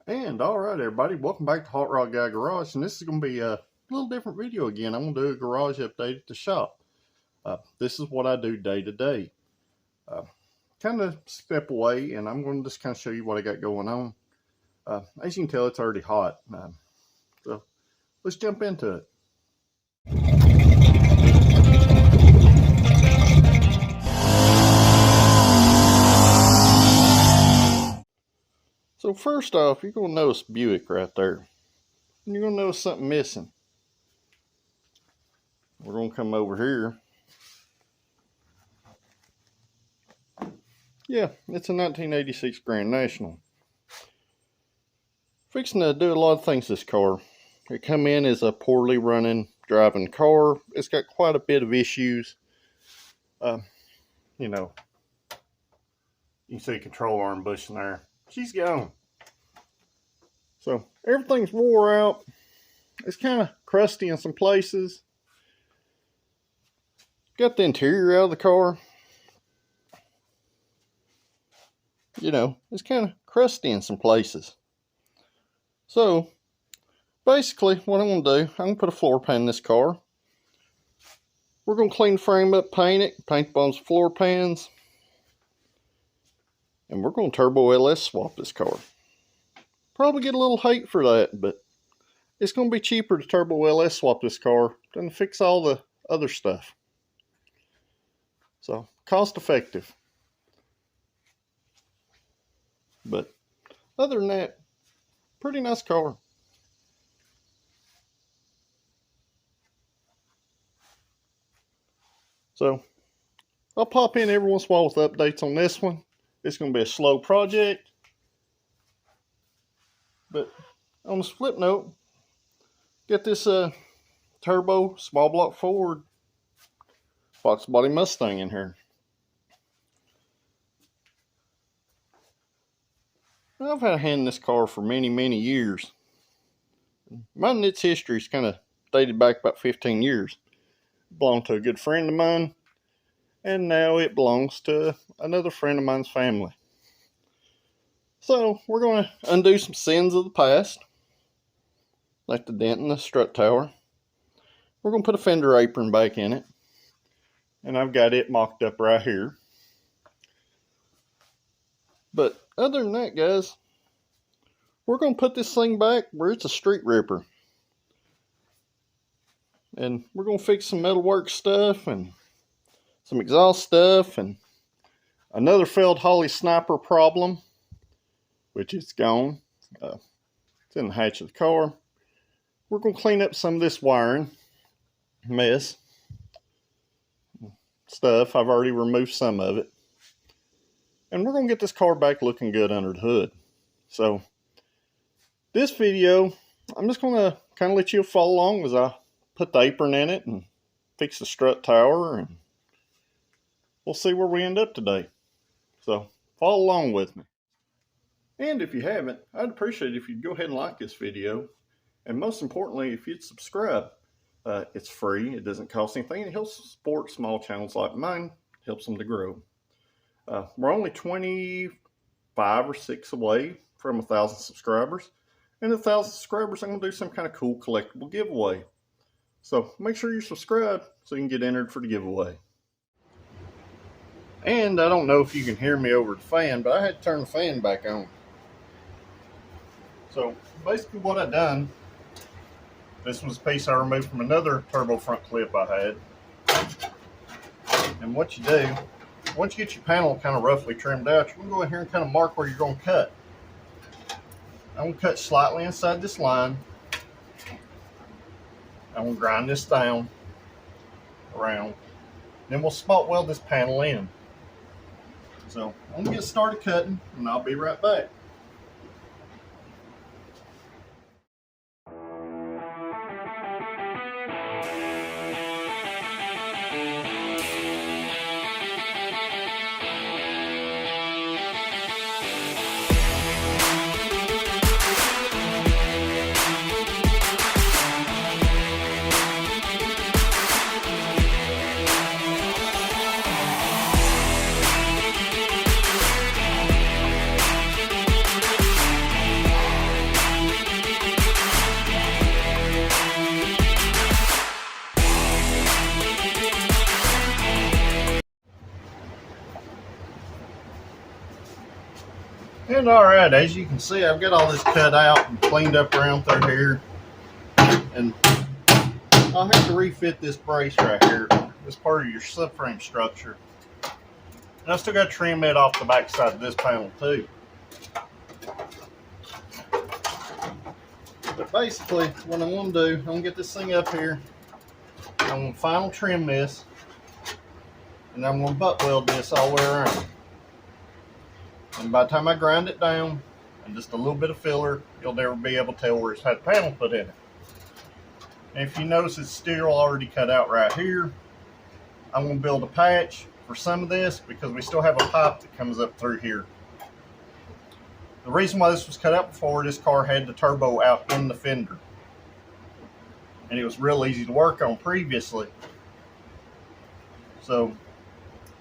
And alright everybody, welcome back to Hot Rod Guy Garage, and this is going to be a little different video again. I'm going to do a garage update at the shop. This is what I do day to day. Kind of step away, and I'm going to just kind of show you what I got going on. As you can tell, it's already hot. So let's jump into it. So first off, you're going to notice Buick right there. And you're going to notice something missing. We're going to come over here. Yeah, it's a 1986 Grand National. Fixing to do a lot of things this car. It come in as a poorly running driving car. It's got quite a bit of issues. You know, you can see control arm bushing there. She's gone. So everything's wore out. It's kind of crusty in some places. Got the interior out of the car. You know, it's kind of crusty in some places. So basically what I'm going to do, I'm going to put a floor pan in this car. We're going to clean the frame up, paint it, paint the bottoms of floor pans. And we're going to turbo LS swap this car. Probably get a little hate for that, but it's going to be cheaper to turbo LS swap this car than to fix all the other stuff. So, cost effective. But other than that, pretty nice car. So, I'll pop in every once in a while with updates on this one. It's going to be a slow project. But on this flip note, get this turbo small block Ford box body Mustang in here. I've had a hand in this car for many years. Mine and its history is kind of dated back about 15 years. It belonged to a good friend of mine, and now it belongs to another friend of mine's family. So we're going to undo some sins of the past, like the dent in the strut tower. We're going to put a fender apron back in it, and I've got it mocked up right here. But other than that, guys, we're going to put this thing back where it's a street ripper. And we're going to fix some metalwork stuff and some exhaust stuff and another failed Holly Sniper problem, which is gone. It's in the hatch of the car. We're going to clean up some of this wiring mess stuff. I've already removed some of it. And we're going to get this car back looking good under the hood. So this video, I'm just going to kind of let you follow along as I put the apron in it and fix the strut tower, and we'll see where we end up today. So follow along with me. And if you haven't, I'd appreciate it if you'd go ahead and like this video. And most importantly, if you'd subscribe. It's free, it doesn't cost anything, it helps support small channels like mine, helps them to grow. We're only 25 or 6 away from 1,000 subscribers. And 1,000 subscribers, I'm going to do some kind of cool collectible giveaway. So make sure you subscribe so you can get entered for the giveaway. And I don't know if you can hear me over the fan, but I had to turn the fan back on. So basically what I done, this was a piece I removed from another turbo front clip I had. And what you do, once you get your panel kind of roughly trimmed out, you're going to go in here and kind of mark where you're going to cut. I'm going to cut slightly inside this line. I'm going to grind this down around. Then we'll spot weld this panel in. So I'm going to get started cutting, and I'll be right back. And alright, as you can see, I've got all this cut out and cleaned up around through here. And I'll have to refit this brace right here as part of your subframe structure. And I still got to trim it off the back side of this panel too. But basically, what I'm going to do, I'm going to get this thing up here. I'm going to final trim this. And I'm going to butt weld this all the way around. And by the time I grind it down, and just a little bit of filler, you'll never be able to tell where it's had a panel put in it. And if you notice, it's still already cut out right here. I'm going to build a patch for some of this because we still have a pipe that comes up through here. The reason why this was cut out before, this car had the turbo out in the fender. And it was real easy to work on previously. So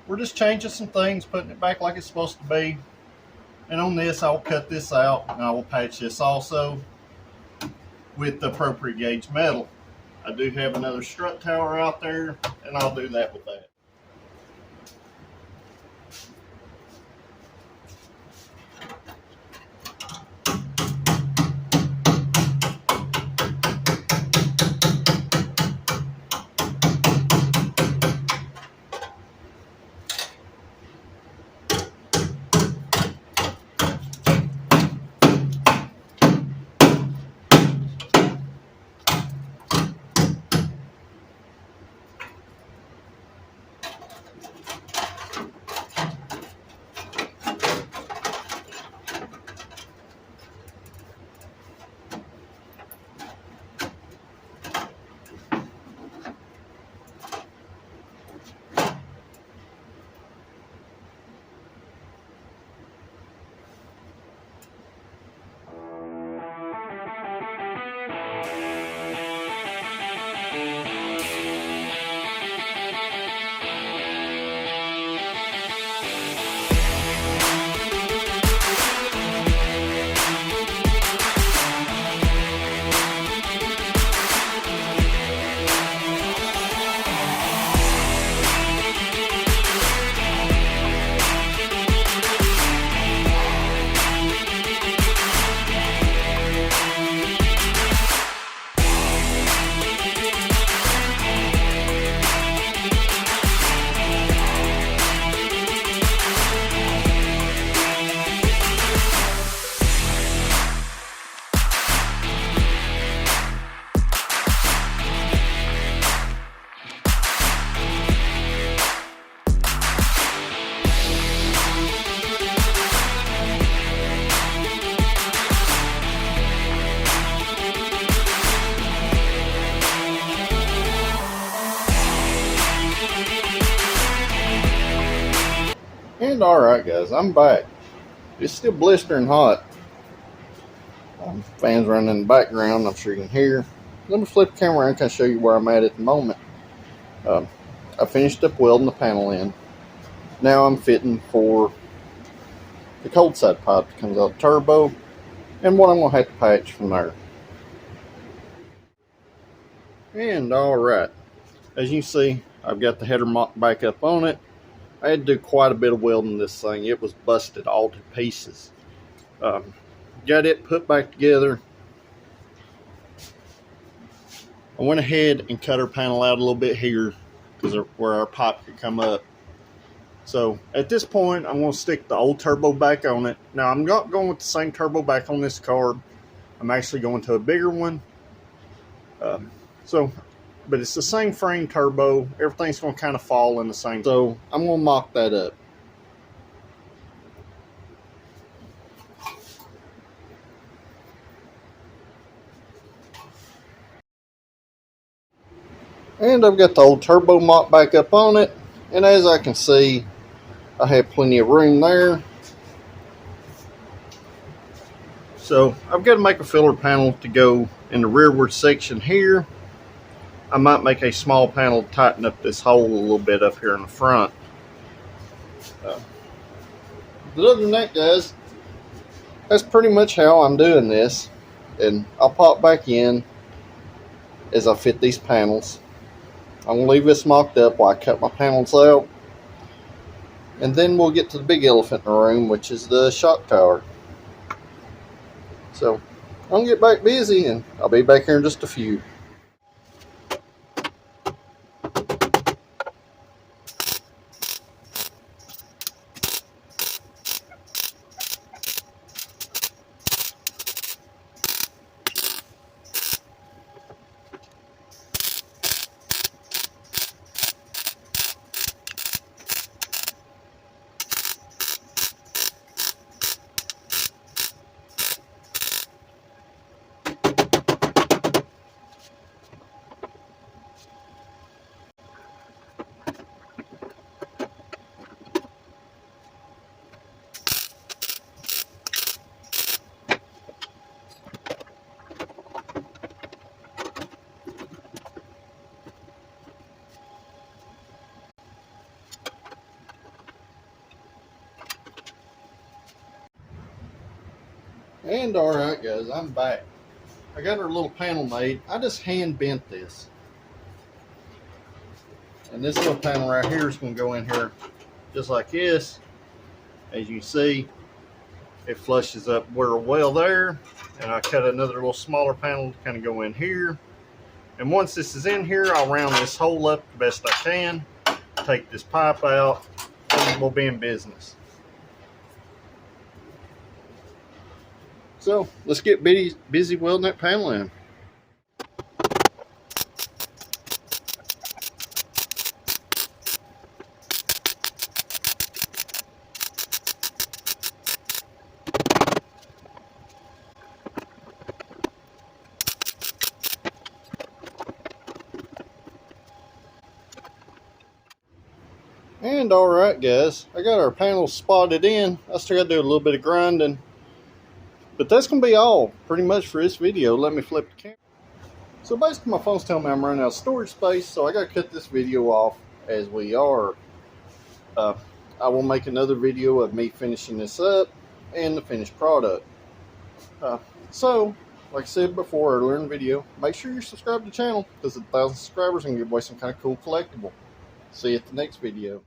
we're just changing some things, putting it back like it's supposed to be. And on this, I'll cut this out and I will patch this also with the appropriate gauge metal. I do have another strut tower out there, and I'll do that with that. And alright guys, I'm back. It's still blistering hot. Fans running in the background, I'm sure you can hear. Let me flip the camera around and kind of show you where I'm at the moment. I finished up welding the panel in. Now I'm fitting for the cold side pipe that comes out of the turbo, and what I'm going to have to patch from there. And alright, as you see, I've got the header mocked back up on it. I had to do quite a bit of welding this thing. It was busted all to pieces. Got it put back together. I went ahead and cut our panel out a little bit here because where our pipe could come up. So at this point, I'm going to stick the old turbo back on it. Now I'm not going with the same turbo back on this car. I'm actually going to a bigger one. But it's the same frame turbo. Everything's going to kind of fall in the same. So I'm going to mock that up. And I've got the old turbo mock back up on it. And as I can see, I have plenty of room there. So I've got to make a filler panel to go in the rearward section here. I might make a small panel to tighten up this hole a little bit up here in the front. But other than that, guys, that's pretty much how I'm doing this. And I'll pop back in as I fit these panels. I'm going to leave this mocked up while I cut my panels out. And then we'll get to the big elephant in the room, which is the shock tower. So I'm going to get back busy, and I'll be back here in just a few. And alright guys, I'm back. I got our little panel made. I just hand bent this. And this little panel right here is going to go in here just like this. As you see, it flushes up real well there. And I cut another little smaller panel to kind of go in here. And once this is in here, I'll round this hole up the best I can. Take this pipe out, and we'll be in business. So let's get busy welding that panel in. And alright guys, I got our panels spotted in. I still got to do a little bit of grinding. But that's going to be all pretty much for this video. Let me flip the camera. So basically my phone's telling me I'm running out of storage space, so I got to cut this video off as we are. I will make another video of me finishing this up and the finished product. So, like I said before earlier in the video, make sure you're subscribed to the channel, because at 1,000 subscribers I'm going to give away some kind of cool collectible. See you at the next video.